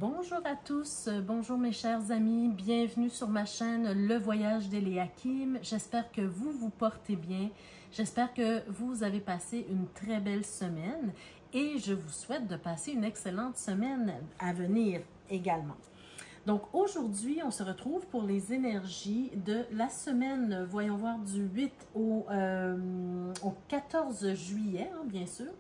Bonjour à tous, bonjour mes chers amis, bienvenue sur ma chaîne Le Voyage d'Eliakim. J'espère que vous vous portez bien, j'espère que vous avez passé une très belle semaine et je vous souhaite de passer une excellente semaine à venir également. Donc aujourd'hui, on se retrouve pour les énergies de la semaine, voyons voir, du 8 au 14 juillet, hein, bien sûr.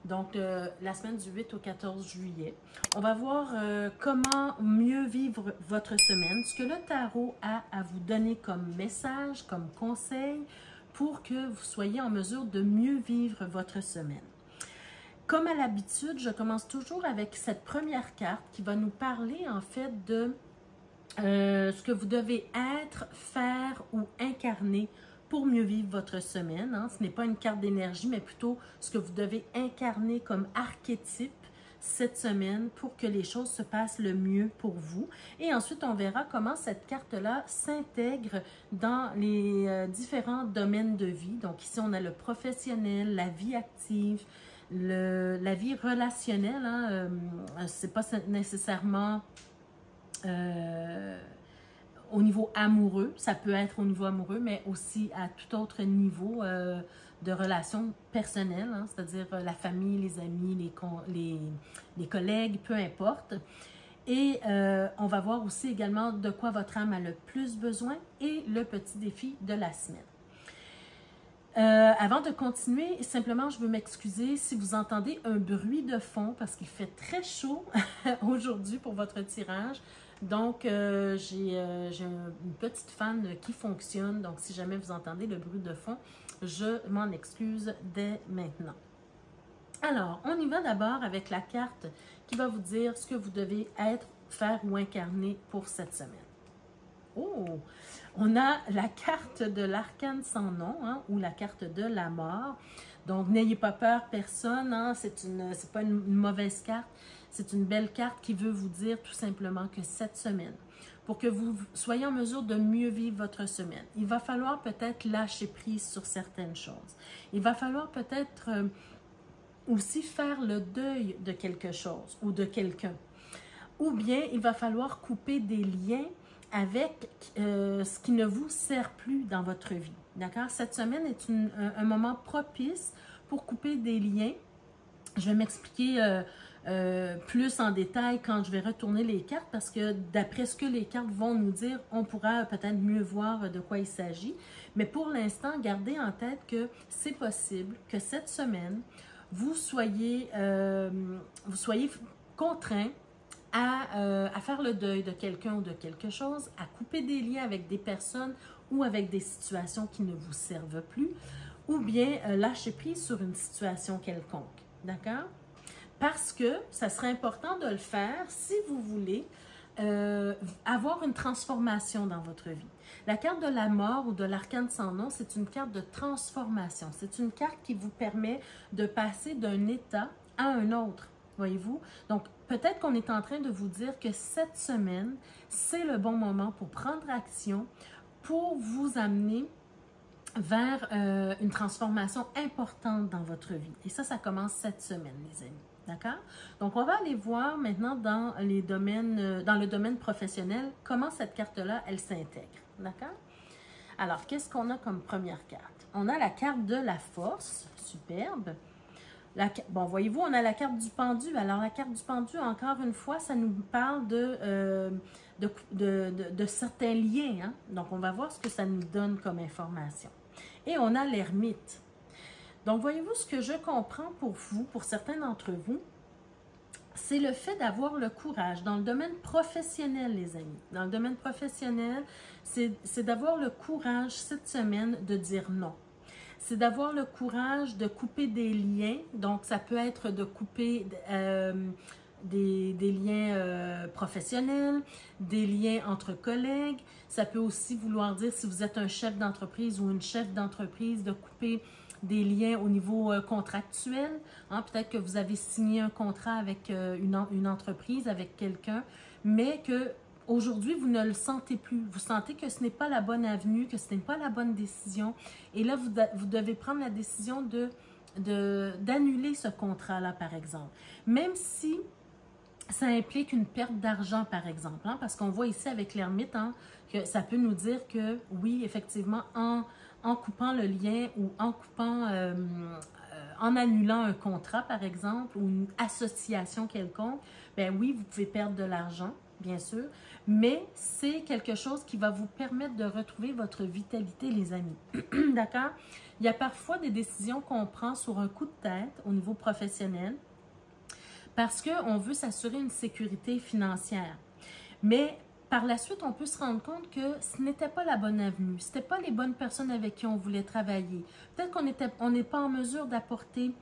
Donc, la semaine du 8 au 14 juillet. On va voir comment mieux vivre votre semaine, ce que le tarot a à vous donner comme message, comme conseil, pour que vous soyez en mesure de mieux vivre votre semaine. Comme à l'habitude, je commence toujours avec cette première carte qui va nous parler en fait de ce que vous devez être, faire ou incarner pour mieux vivre votre semaine. Hein. Ce n'est pas une carte d'énergie, mais plutôt ce que vous devez incarner comme archétype cette semaine pour que les choses se passent le mieux pour vous. Et ensuite, on verra comment cette carte-là s'intègre dans les différents domaines de vie. Donc ici, on a le professionnel, la vie active, la vie relationnelle. Hein. C'est pas nécessairement au niveau amoureux, ça peut être au niveau amoureux, mais aussi à tout autre niveau de relations personnelles, hein, c'est-à-dire la famille, les amis, les collègues, peu importe. Et on va voir aussi également de quoi votre âme a le plus besoin et le petit défi de la semaine. Avant de continuer, simplement, je veux m'excuser si vous entendez un bruit de fond parce qu'il fait très chaud aujourd'hui pour votre tirage. Donc, j'ai une petite fan qui fonctionne. Donc, si jamais vous entendez le bruit de fond, je m'en excuse dès maintenant. Alors, on y va d'abord avec la carte qui va vous dire ce que vous devez être, faire ou incarner pour cette semaine. Oh! On a la carte de l'arcane sans nom, hein, ou la carte de la mort. Donc, n'ayez pas peur, personne, hein, c'est pas une mauvaise carte. C'est une belle carte qui veut vous dire tout simplement que cette semaine, pour que vous soyez en mesure de mieux vivre votre semaine, il va falloir peut-être lâcher prise sur certaines choses. Il va falloir peut-être aussi faire le deuil de quelque chose ou de quelqu'un. Ou bien, il va falloir couper des liens avec ce qui ne vous sert plus dans votre vie. D'accord? Cette semaine est un moment propice pour couper des liens. Je vais m'expliquer plus en détail quand je vais retourner les cartes parce que d'après ce que les cartes vont nous dire, on pourra peut-être mieux voir de quoi il s'agit. Mais pour l'instant, gardez en tête que c'est possible que cette semaine, vous soyez contraint à faire le deuil de quelqu'un ou de quelque chose, à couper des liens avec des personnes ou avec des situations qui ne vous servent plus, ou bien lâcher prise sur une situation quelconque. D'accord? Parce que ça serait important de le faire si vous voulez avoir une transformation dans votre vie. La carte de la mort ou de l'arcane sans nom, c'est une carte de transformation. C'est une carte qui vous permet de passer d'un état à un autre, voyez-vous? Donc, peut-être qu'on est en train de vous dire que cette semaine, c'est le bon moment pour prendre action, pour vous amener vers une transformation importante dans votre vie. Et ça commence cette semaine, les amis. D'accord? Donc, on va aller voir maintenant dans le domaine professionnel, comment cette carte-là, elle s'intègre. D'accord? Alors, qu'est-ce qu'on a comme première carte? On a la carte de la force, superbe. Bon, voyez-vous, on a la carte du pendu. Alors, la carte du pendu, encore une fois, ça nous parle de certains liens. Hein? Donc, on va voir ce que ça nous donne comme information. Et on a l'ermite. Donc, voyez-vous, ce que je comprends pour vous, pour certains d'entre vous, c'est le fait d'avoir le courage dans le domaine professionnel, les amis. Dans le domaine professionnel, c'est d'avoir le courage cette semaine de dire non. C'est d'avoir le courage de couper des liens. Donc, ça peut être de couper des liens professionnels, des liens entre collègues. Ça peut aussi vouloir dire, si vous êtes un chef d'entreprise ou une chef d'entreprise, de couper des liens au niveau contractuel. Hein, peut-être que vous avez signé un contrat avec une entreprise, avec quelqu'un, mais que aujourd'hui, vous ne le sentez plus. Vous sentez que ce n'est pas la bonne avenue, que ce n'est pas la bonne décision. Et là, vous devez prendre la décision d'annuler ce contrat-là, par exemple. Même si ça implique une perte d'argent, par exemple, hein, parce qu'on voit ici avec l'ermite hein, que ça peut nous dire que, oui, effectivement, en coupant le lien ou en coupant, en annulant un contrat, par exemple, ou une association quelconque, ben oui, vous pouvez perdre de l'argent, bien sûr, mais c'est quelque chose qui va vous permettre de retrouver votre vitalité, les amis. D'accord? Il y a parfois des décisions qu'on prend sur un coup de tête au niveau professionnel, parce qu'on veut s'assurer une sécurité financière. Mais par la suite, on peut se rendre compte que ce n'était pas la bonne avenue. Ce n'étaient pas les bonnes personnes avec qui on voulait travailler. Peut-être qu'on n'est pas en mesure d'apporter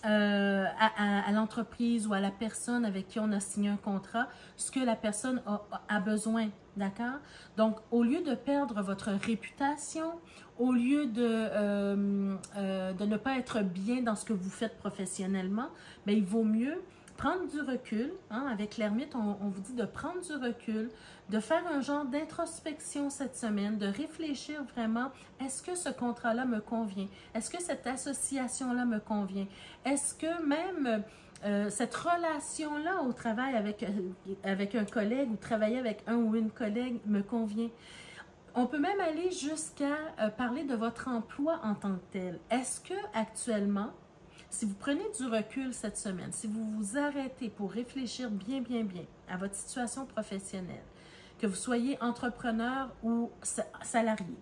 à l'entreprise ou à la personne avec qui on a signé un contrat ce que la personne a besoin. D'accord? Donc, au lieu de perdre votre réputation, au lieu de ne pas être bien dans ce que vous faites professionnellement, bien, il vaut mieux prendre du recul, hein, avec l'ermite, on vous dit de prendre du recul, de faire un genre d'introspection cette semaine, de réfléchir vraiment, est-ce que ce contrat-là me convient? Est-ce que cette association-là me convient? Est-ce que même cette relation-là au travail avec un collègue ou travailler avec un ou une collègue me convient? On peut même aller jusqu'à parler de votre emploi en tant que tel. Est-ce que actuellement, si vous prenez du recul cette semaine, si vous vous arrêtez pour réfléchir bien à votre situation professionnelle, que vous soyez entrepreneur ou salarié,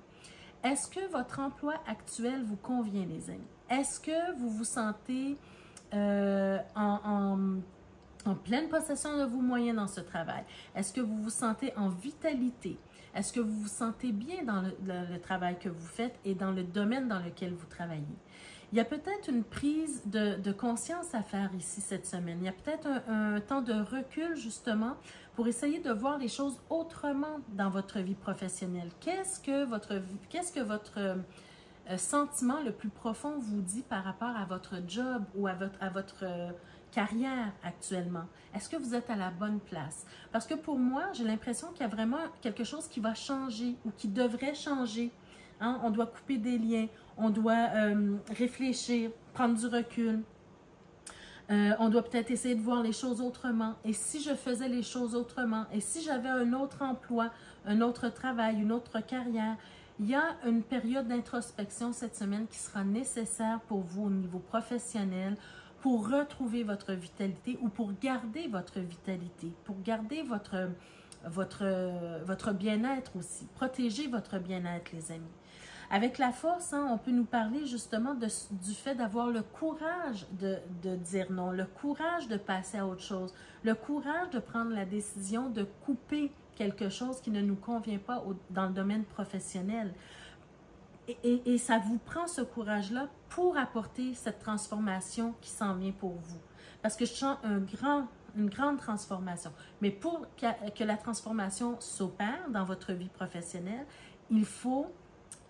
est-ce que votre emploi actuel vous convient, les amis? Est-ce que vous vous sentez en pleine possession de vos moyens dans ce travail? Est-ce que vous vous sentez en vitalité? Est-ce que vous vous sentez bien dans le travail que vous faites et dans le domaine dans lequel vous travaillez? Il y a peut-être une prise de conscience à faire ici cette semaine. Il y a peut-être un temps de recul justement pour essayer de voir les choses autrement dans votre vie professionnelle. Qu'est-ce que votre sentiment le plus profond vous dit par rapport à votre job ou à votre carrière actuellement? Est-ce que vous êtes à la bonne place? Parce que pour moi, j'ai l'impression qu'il y a vraiment quelque chose qui va changer ou qui devrait changer. Hein? On doit couper des liens, on doit réfléchir, prendre du recul. On doit peut-être essayer de voir les choses autrement. Et si je faisais les choses autrement? Et si j'avais un autre emploi, un autre travail, une autre carrière? Il y a une période d'introspection cette semaine qui sera nécessaire pour vous au niveau professionnel pour retrouver votre vitalité ou pour garder votre vitalité, pour garder votre bien-être aussi. Protéger votre bien-être, les amis. Avec la force, hein, on peut nous parler justement du fait d'avoir le courage de dire non, le courage de passer à autre chose, le courage de prendre la décision de couper quelque chose qui ne nous convient pas dans le domaine professionnel. Et ça vous prend ce courage-là pour apporter cette transformation qui s'en vient pour vous. Parce que je sens une grande transformation. Mais pour que la transformation s'opère dans votre vie professionnelle, il faut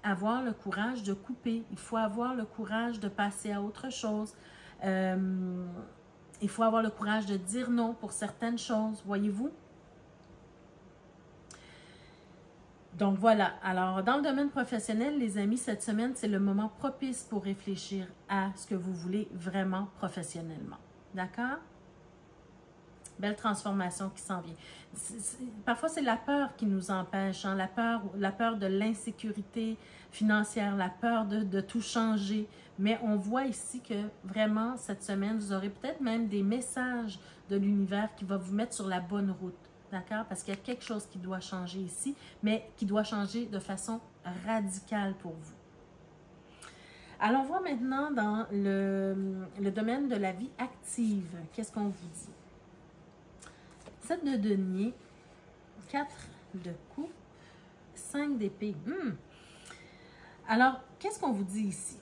avoir le courage de couper. Il faut avoir le courage de passer à autre chose. Il faut avoir le courage de dire non pour certaines choses, voyez-vous? Donc voilà, alors dans le domaine professionnel, les amis, cette semaine, c'est le moment propice pour réfléchir à ce que vous voulez vraiment professionnellement. D'accord? Belle transformation qui s'en vient. Parfois, c'est la peur qui nous empêche, hein? La peur de l'insécurité financière, la peur de tout changer. Mais on voit ici que vraiment, cette semaine, vous aurez peut-être même des messages de l'univers qui va vous mettre sur la bonne route. D'accord? Parce qu'il y a quelque chose qui doit changer ici, mais qui doit changer de façon radicale pour vous. Allons voir maintenant dans le domaine de la vie active. Qu'est-ce qu'on vous dit? 7 de denier, 4 de coupe, 5 d'épée. Alors, qu'est-ce qu'on vous dit ici?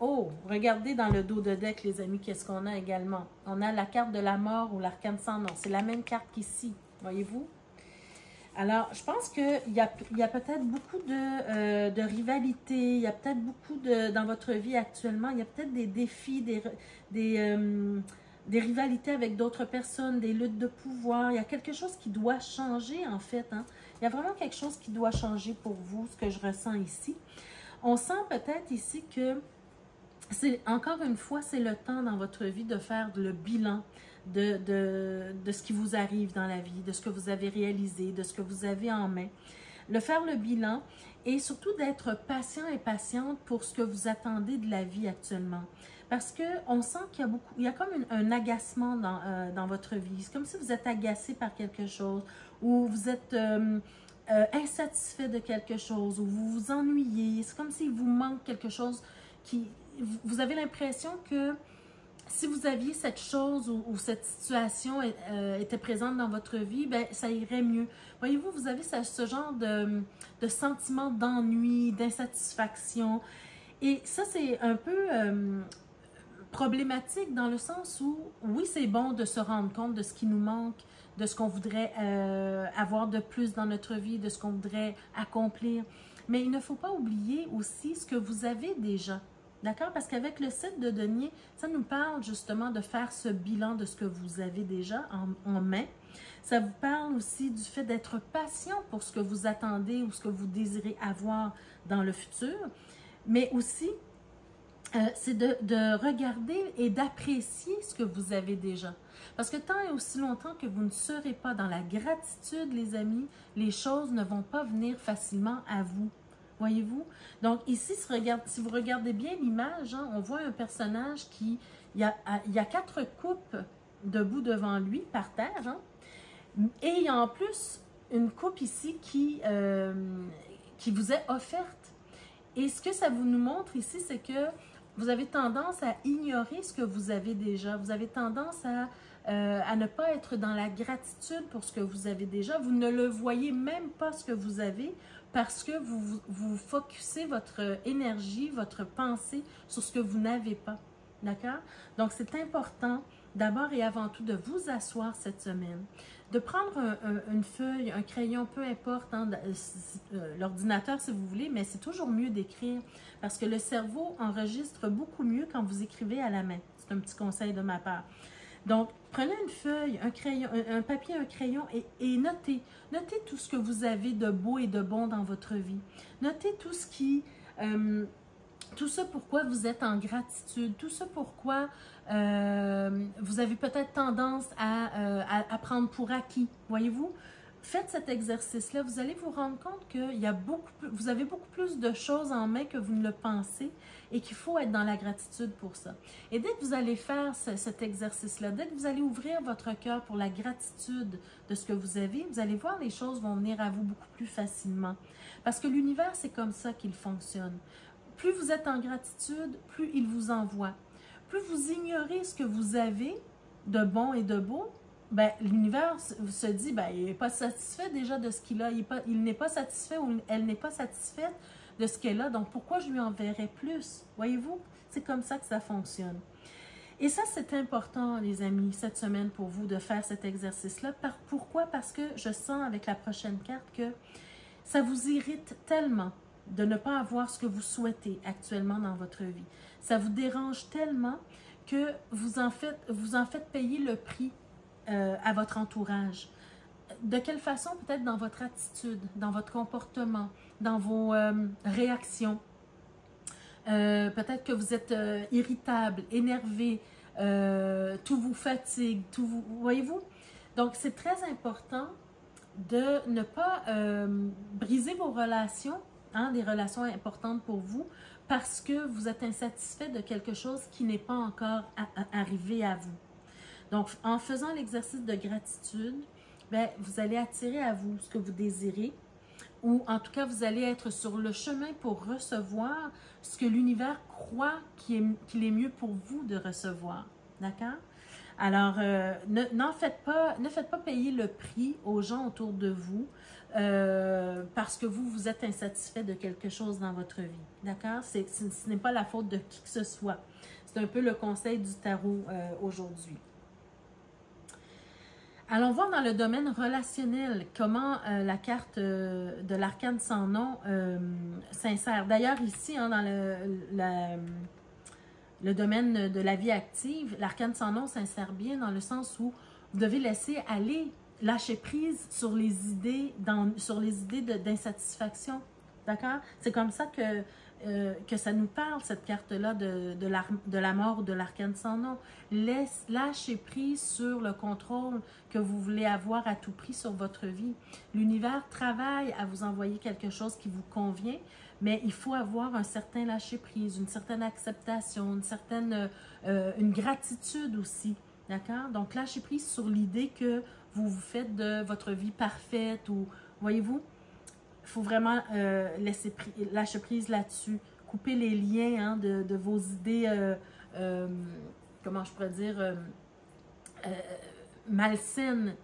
Oh, regardez dans le dos de deck, les amis, qu'est-ce qu'on a également? On a la carte de la mort ou l'arcane sans nom. C'est la même carte qu'ici, voyez-vous? Alors, je pense qu'il y a peut-être beaucoup de rivalité, il y a peut-être beaucoup dans votre vie actuellement, il y a peut-être des défis, des rivalités avec d'autres personnes, des luttes de pouvoir. Il y a quelque chose qui doit changer, en fait. Hein? Il y a vraiment quelque chose qui doit changer pour vous, ce que je ressens ici. On sent peut-être ici que, encore une fois, c'est le temps dans votre vie de faire le bilan, de ce qui vous arrive dans la vie, de ce que vous avez réalisé, de ce que vous avez en main. Faire le bilan et surtout d'être patient et patiente pour ce que vous attendez de la vie actuellement. Parce qu'on sent qu'il y a comme un agacement dans votre vie. C'est comme si vous êtes agacé par quelque chose ou vous êtes insatisfait de quelque chose ou vous vous ennuyez. C'est comme s'il vous manque quelque chose vous avez l'impression que si vous aviez cette chose ou cette situation était présente dans votre vie, ben, ça irait mieux. Voyez-vous, vous avez ce genre de sentiment d'ennui, d'insatisfaction. Et ça, c'est un peu problématique dans le sens où, oui, c'est bon de se rendre compte de ce qui nous manque, de ce qu'on voudrait avoir de plus dans notre vie, de ce qu'on voudrait accomplir. Mais il ne faut pas oublier aussi ce que vous avez déjà. D'accord? Parce qu'avec le 7 de denier, ça nous parle justement de faire ce bilan de ce que vous avez déjà en main. Ça vous parle aussi du fait d'être patient pour ce que vous attendez ou ce que vous désirez avoir dans le futur. Mais aussi, c'est de regarder et d'apprécier ce que vous avez déjà. Parce que tant et aussi longtemps que vous ne serez pas dans la gratitude, les amis, les choses ne vont pas venir facilement à vous. Voyez-vous? Donc ici, si vous regardez bien l'image, hein, on voit un personnage il y a 4 coupes debout devant lui, par terre. Hein, et il y a en plus une coupe ici qui vous est offerte. Et ce que ça nous montre ici, c'est que vous avez tendance à ignorer ce que vous avez déjà. Vous avez tendance à ne pas être dans la gratitude pour ce que vous avez déjà. Vous ne le voyez même pas ce que vous avez parce que vous focussez votre énergie, votre pensée sur ce que vous n'avez pas. D'accord? Donc, c'est important d'abord et avant tout de vous asseoir cette semaine, de prendre une feuille, un crayon, peu importe, hein, l'ordinateur si vous voulez, mais c'est toujours mieux d'écrire parce que le cerveau enregistre beaucoup mieux quand vous écrivez à la main. C'est un petit conseil de ma part. Donc, prenez une feuille, un crayon, un papier, un crayon et notez. Notez tout ce que vous avez de beau et de bon dans votre vie. Notez tout ce tout ce pourquoi vous êtes en gratitude, tout ce pourquoi vous avez peut-être tendance à prendre pour acquis, voyez-vous? Faites cet exercice-là, vous allez vous rendre compte que vous avez beaucoup plus de choses en main que vous ne le pensez et qu'il faut être dans la gratitude pour ça. Et dès que vous allez faire cet exercice-là, dès que vous allez ouvrir votre cœur pour la gratitude de ce que vous avez, vous allez voir les choses vont venir à vous beaucoup plus facilement. Parce que l'univers, c'est comme ça qu'il fonctionne. Plus vous êtes en gratitude, plus il vous envoie. Plus vous ignorez ce que vous avez de bon et de beau, ben, l'univers se dit, ben, il n'est pas satisfait déjà de ce qu'il a. Il n'est pas satisfait ou elle n'est pas satisfaite de ce qu'elle a. Donc, pourquoi je lui enverrai plus? Voyez-vous? C'est comme ça que ça fonctionne. Et ça, c'est important, les amis, cette semaine pour vous de faire cet exercice-là. Pourquoi? Parce que je sens avec la prochaine carte que ça vous irrite tellement de ne pas avoir ce que vous souhaitez actuellement dans votre vie. Ça vous dérange tellement que vous en faites payer le prix à votre entourage. De quelle façon? Peut-être dans votre attitude, dans votre comportement, dans vos réactions. Peut-être que vous êtes irritable, énervé, tout vous fatigue, voyez-vous? Donc, c'est très important de ne pas briser vos relations, hein, des relations importantes pour vous, parce que vous êtes insatisfait de quelque chose qui n'est pas encore arrivé à vous. Donc, en faisant l'exercice de gratitude, bien, vous allez attirer à vous ce que vous désirez, ou en tout cas, vous allez être sur le chemin pour recevoir ce que l'univers croit qu'il est mieux pour vous de recevoir. D'accord? Alors, ne faites pas payer le prix aux gens autour de vous parce que vous êtes insatisfait de quelque chose dans votre vie. D'accord? Ce n'est pas la faute de qui que ce soit. C'est un peu le conseil du tarot aujourd'hui. Allons voir dans le domaine relationnel comment la carte de l'arcane sans nom s'insère. D'ailleurs, ici, hein, dans le domaine de la vie active, l'arcane sans nom s'insère bien dans le sens où vous devez laisser aller, lâcher prise sur les idées d'insatisfaction. D'accord? C'est comme ça que que ça nous parle, cette carte-là de la mort ou de l'arcane sans nom. Lâchez prise sur le contrôle que vous voulez avoir à tout prix sur votre vie. L'univers travaille à vous envoyer quelque chose qui vous convient, mais il faut avoir un certain lâcher-prise, une certaine acceptation, une gratitude aussi. D'accord? Donc, lâchez prise sur l'idée que vous vous faites de votre vie parfaite ou, voyez-vous, il faut vraiment lâcher prise là-dessus. Couper les liens de vos idées, comment je pourrais dire, malsaines,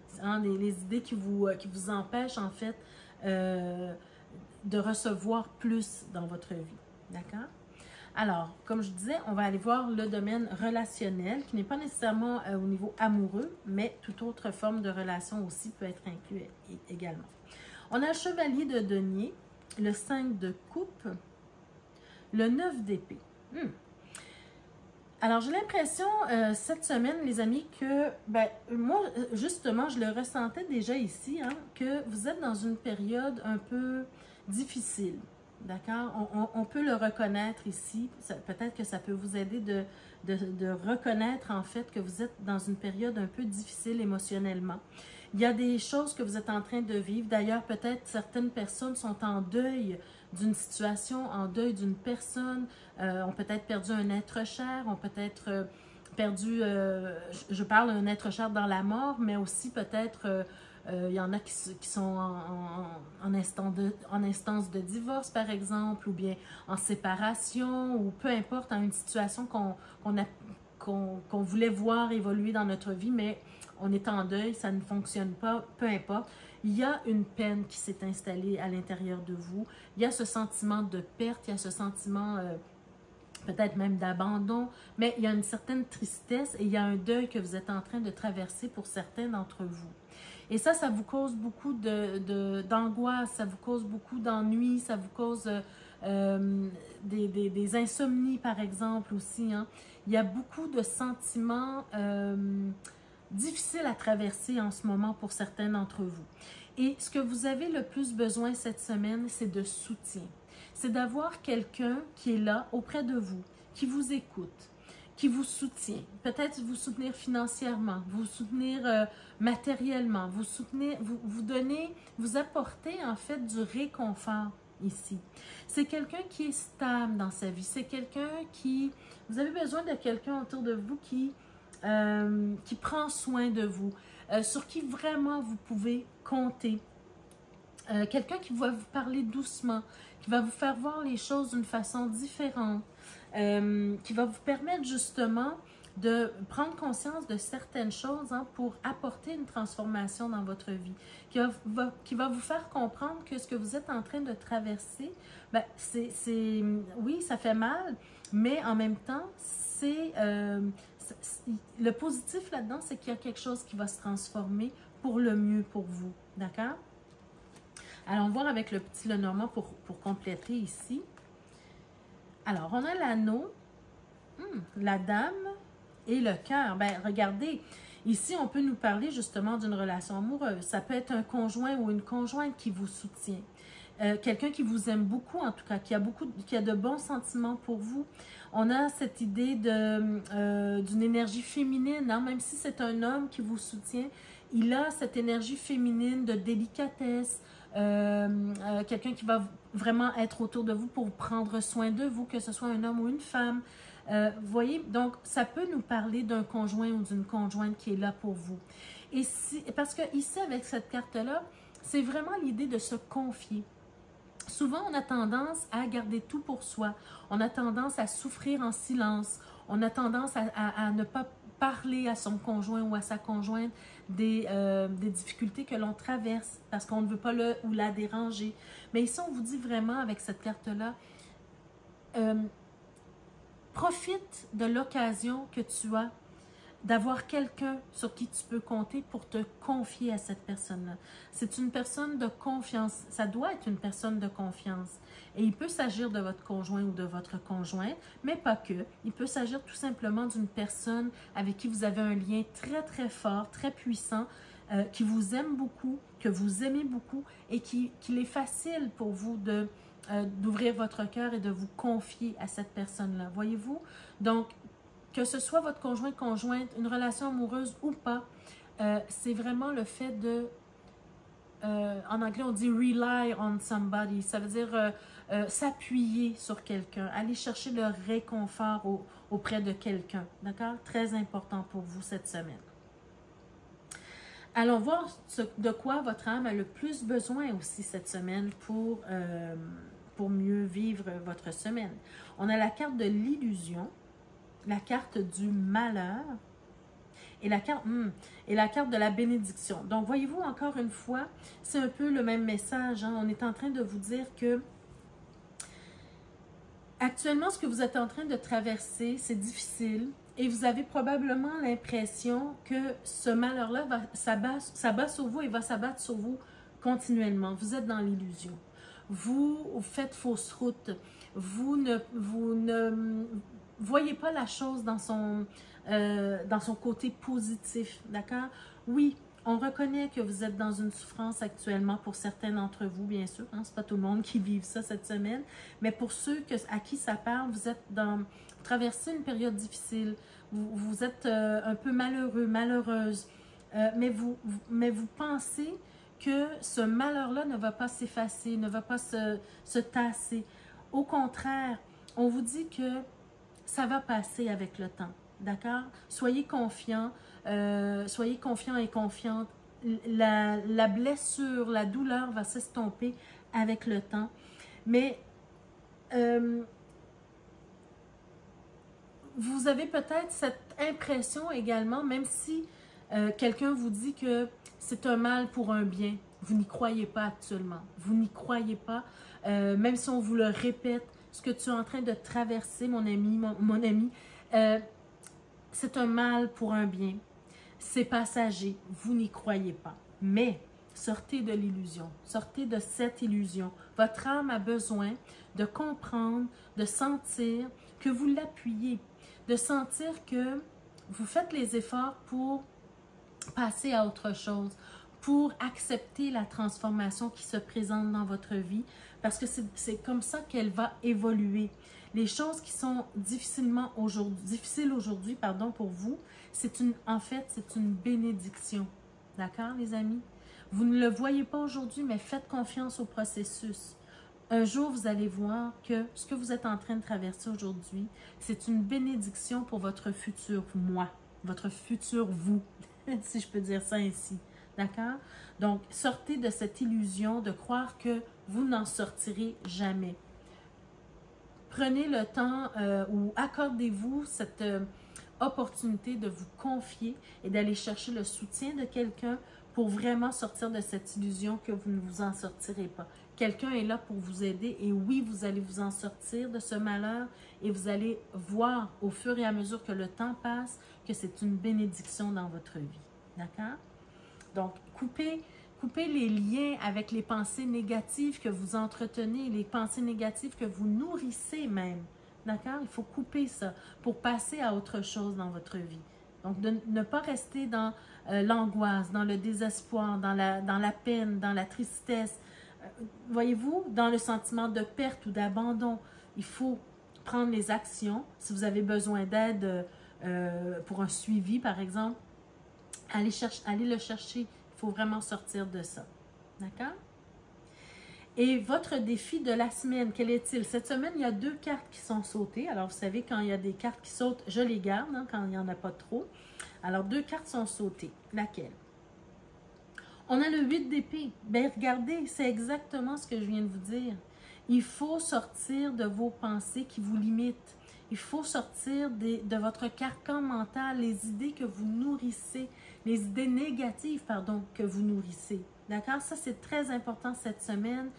les idées qui vous empêchent, en fait, de recevoir plus dans votre vie. D'accord? Alors, comme je disais, on va aller voir le domaine relationnel, qui n'est pas nécessairement au niveau amoureux, mais toute autre forme de relation aussi peut être inclus également. On a le chevalier de denier, le 5 de coupe, le 9 d'épée. Alors, j'ai l'impression, cette semaine, les amis, que, moi, justement, je le ressentais déjà ici, que vous êtes dans une période un peu difficile. D'accord? On peut le reconnaître ici. Peut-être que ça peut vous aider de reconnaître, en fait, que vous êtes dans une période un peu difficile émotionnellement. Il y a des choses que vous êtes en train de vivre. D'ailleurs, peut-être certaines personnes sont en deuil d'une situation, en deuil d'une personne, ont peut-être perdu un être cher, ont peut-être perdu, je parle d'un être cher dans la mort, mais aussi peut-être, il y en a qui sont en instance de divorce, par exemple, ou bien en séparation, ou peu importe, en une situation qu'on voulait voir évoluer dans notre vie, mais on est en deuil, ça ne fonctionne pas, peu importe. Il y a une peine qui s'est installée à l'intérieur de vous. Il y a ce sentiment de perte, il y a ce sentiment peut-être même d'abandon, mais il y a une certaine tristesse et il y a un deuil que vous êtes en train de traverser pour certains d'entre vous. Et ça vous cause beaucoup d'angoisse, ça vous cause beaucoup d'ennui, ça vous cause des insomnies, par exemple, aussi. Il y a beaucoup de sentiments difficiles à traverser en ce moment pour certains d'entre vous. Et ce que vous avez le plus besoin cette semaine, c'est de soutien. C'est d'avoir quelqu'un qui est là auprès de vous, qui vous écoute, qui vous soutient. Peut-être vous soutenir financièrement, vous soutenir matériellement, vous apporter en fait du réconfort ici. C'est quelqu'un qui est stable dans sa vie. C'est quelqu'un qui... Vous avez besoin de quelqu'un autour de vous qui prend soin de vous, sur qui vraiment vous pouvez compter. Quelqu'un qui va vous parler doucement, qui va vous faire voir les choses d'une façon différente, qui va vous permettre justement de prendre conscience de certaines choses pour apporter une transformation dans votre vie, qui va vous faire comprendre que ce que vous êtes en train de traverser, oui, ça fait mal, mais en même temps, le positif là-dedans, c'est qu'il y a quelque chose qui va se transformer pour le mieux pour vous, d'accord? Allons voir avec le petit Lenormand pour compléter ici. Alors, on a l'anneau, la dame et le cœur. Regardez, ici, on peut nous parler justement d'une relation amoureuse. Ça peut être un conjoint ou une conjointe qui vous soutient. Quelqu'un qui vous aime beaucoup, en tout cas, qui a de bons sentiments pour vous. On a cette idée d'une énergie féminine, même si c'est un homme qui vous soutient, il a cette énergie féminine de délicatesse, quelqu'un qui va vraiment être autour de vous pour prendre soin de vous, que ce soit un homme ou une femme. Vous voyez, donc ça peut nous parler d'un conjoint ou d'une conjointe qui est là pour vous. Et parce que ici, avec cette carte-là, c'est vraiment l'idée de se confier. Souvent, on a tendance à garder tout pour soi. On a tendance à souffrir en silence. On a tendance à ne pas parler à son conjoint ou à sa conjointe des difficultés que l'on traverse parce qu'on ne veut pas le ou la déranger. Mais ici, on vous dit vraiment avec cette carte-là, profite de l'occasion que tu as d'avoir quelqu'un sur qui tu peux compter pour te confier à cette personne-là. C'est une personne de confiance. Ça doit être une personne de confiance. Et il peut s'agir de votre conjoint ou de votre conjointe, mais pas que. Il peut s'agir tout simplement d'une personne avec qui vous avez un lien très, très fort, très puissant, qui vous aime beaucoup, que vous aimez beaucoup et qu'il est facile pour vous d'ouvrir votre cœur et de vous confier à cette personne-là. Voyez-vous? Donc, que ce soit votre conjoint, conjointe, une relation amoureuse ou pas, c'est vraiment le fait de, en anglais on dit « rely on somebody », ça veut dire s'appuyer sur quelqu'un, aller chercher le réconfort auprès de quelqu'un, d'accord? Très important pour vous cette semaine. Allons voir de quoi votre âme a le plus besoin aussi cette semaine pour mieux vivre votre semaine. On a la carte de l'illusion, la carte du malheur et la carte de la bénédiction. Donc, voyez-vous, encore une fois, c'est un peu le même message. Hein? On est en train de vous dire que actuellement, ce que vous êtes en train de traverser, c'est difficile et vous avez probablement l'impression que ce malheur-là s'abat sur vous et va s'abattre sur vous continuellement. Vous êtes dans l'illusion. Vous faites fausse route. Vous ne voyez pas la chose dans son côté positif, d'accord? Oui, on reconnaît que vous êtes dans une souffrance actuellement pour certains d'entre vous, bien sûr. Hein? Ce n'est pas tout le monde qui vit ça cette semaine. Mais pour ceux à qui ça parle, vous traversez une période difficile. Vous êtes un peu malheureux, malheureuse. Mais vous pensez que ce malheur-là ne va pas s'effacer, ne va pas se tasser. Au contraire, on vous dit que ça va passer avec le temps, d'accord? Soyez confiants et confiantes. La blessure, la douleur va s'estomper avec le temps. Mais vous avez peut-être cette impression également, même si quelqu'un vous dit que c'est un mal pour un bien, vous n'y croyez pas actuellement. Vous n'y croyez pas, même si on vous le répète, ce que tu es en train de traverser, mon ami, mon ami, c'est un mal pour un bien. C'est passager, vous n'y croyez pas. Mais sortez de l'illusion, sortez de cette illusion. Votre âme a besoin de comprendre, de sentir que vous l'appuyez, de sentir que vous faites les efforts pour passer à autre chose, pour accepter la transformation qui se présente dans votre vie, parce que c'est comme ça qu'elle va évoluer. Les choses qui sont difficiles aujourd'hui, pour vous, en fait, c'est une bénédiction. D'accord, les amis? Vous ne le voyez pas aujourd'hui, mais faites confiance au processus. Un jour, vous allez voir que ce que vous êtes en train de traverser aujourd'hui, c'est une bénédiction pour votre futur moi, votre futur vous, si je peux dire ça ainsi. D'accord? Donc, sortez de cette illusion de croire que vous n'en sortirez jamais. Prenez le temps ou accordez-vous cette opportunité de vous confier et d'aller chercher le soutien de quelqu'un pour vraiment sortir de cette illusion que vous ne vous en sortirez pas. Quelqu'un est là pour vous aider et oui, vous allez vous en sortir de ce malheur et vous allez voir au fur et à mesure que le temps passe que c'est une bénédiction dans votre vie. D'accord? Donc, coupez les liens avec les pensées négatives que vous entretenez, les pensées négatives que vous nourrissez même. D'accord? Il faut couper ça pour passer à autre chose dans votre vie. Donc, de ne pas rester dans l'angoisse, dans le désespoir, dans la peine, dans la tristesse. Voyez-vous, dans le sentiment de perte ou d'abandon, il faut prendre les actions. Si vous avez besoin d'aide pour un suivi, par exemple, allez le chercher. Il faut vraiment sortir de ça. D'accord? Et votre défi de la semaine, quel est-il? Cette semaine, il y a 2 cartes qui sont sautées. Alors, vous savez, quand il y a des cartes qui sautent, je les garde, hein, quand il n'y en a pas trop. Alors, 2 cartes sont sautées. Laquelle? On a le 8 d'épée. Bien, regardez, c'est exactement ce que je viens de vous dire. Il faut sortir de vos pensées qui vous limitent. Il faut sortir de votre carcan mental, les idées que vous nourrissez, les idées négatives, pardon, que vous nourrissez. D'accord? Ça, c'est très important cette semaine.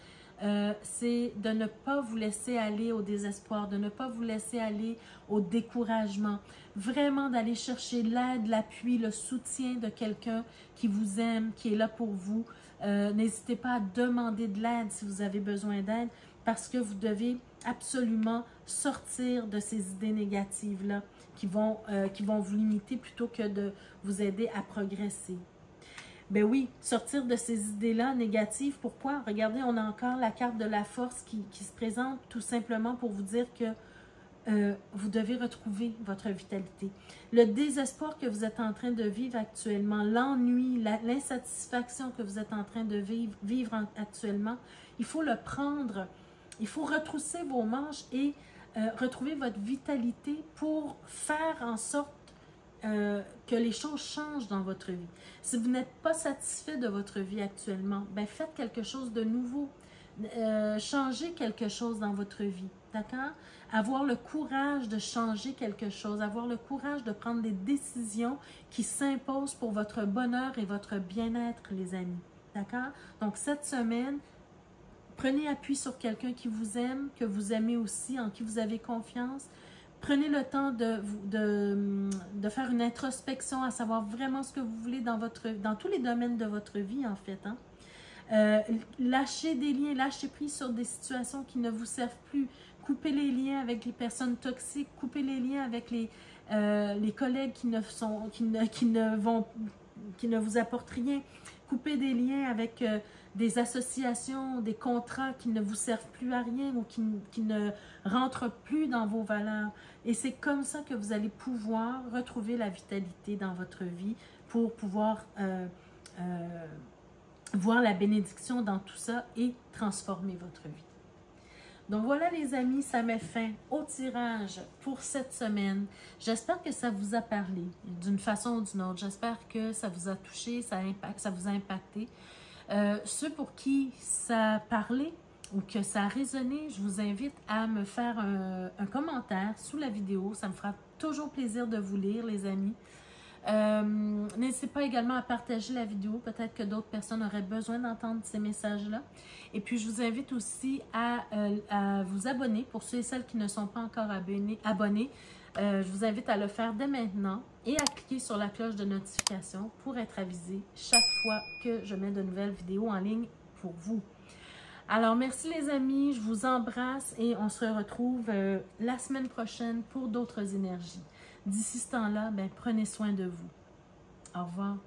C'est de ne pas vous laisser aller au désespoir, de ne pas vous laisser aller au découragement. Vraiment d'aller chercher l'aide, l'appui, le soutien de quelqu'un qui vous aime, qui est là pour vous. N'hésitez pas à demander de l'aide si vous avez besoin d'aide parce que vous devez absolument sortir de ces idées négatives-là qui vont vous limiter plutôt que de vous aider à progresser. Ben oui, sortir de ces idées-là négatives. Pourquoi? Regardez, on a encore la carte de la force qui se présente tout simplement pour vous dire que vous devez retrouver votre vitalité. Le désespoir que vous êtes en train de vivre actuellement, l'ennui, l'insatisfaction que vous êtes en train de vivre actuellement, il faut le prendre. Il faut retrousser vos manches et retrouver votre vitalité pour faire en sorte que les choses changent dans votre vie. Si vous n'êtes pas satisfait de votre vie actuellement, ben faites quelque chose de nouveau. Changez quelque chose dans votre vie, d'accord? Avoir le courage de changer quelque chose, avoir le courage de prendre des décisions qui s'imposent pour votre bonheur et votre bien-être, les amis, d'accord? Donc, cette semaine, prenez appui sur quelqu'un qui vous aime, que vous aimez aussi, en qui vous avez confiance. Prenez le temps de faire une introspection, à savoir vraiment ce que vous voulez dans tous les domaines de votre vie, en fait, hein? Lâchez des liens, lâchez prise sur des situations qui ne vous servent plus. Coupez les liens avec les personnes toxiques, coupez les liens avec les collègues qui ne vous apportent rien. Coupez des liens avec des associations, des contrats qui ne vous servent plus à rien ou qui ne rentrent plus dans vos valeurs. Et c'est comme ça que vous allez pouvoir retrouver la vitalité dans votre vie pour pouvoir voir la bénédiction dans tout ça et transformer votre vie. Donc voilà les amis, ça met fin au tirage pour cette semaine. J'espère que ça vous a parlé d'une façon ou d'une autre. J'espère que ça vous a touché, ça vous a impacté. Ceux pour qui ça a parlé ou que ça a résonné, je vous invite à me faire un commentaire sous la vidéo. Ça me fera toujours plaisir de vous lire les amis. N'hésitez pas également à partager la vidéo, peut-être que d'autres personnes auraient besoin d'entendre ces messages-là. Et puis, je vous invite aussi à vous abonner pour ceux et celles qui ne sont pas encore abonnés. Je vous invite à le faire dès maintenant et à cliquer sur la cloche de notification pour être avisé chaque fois que je mets de nouvelles vidéos en ligne pour vous. Alors, merci les amis, je vous embrasse et on se retrouve la semaine prochaine pour d'autres énergies. D'ici ce temps-là, ben, prenez soin de vous. Au revoir.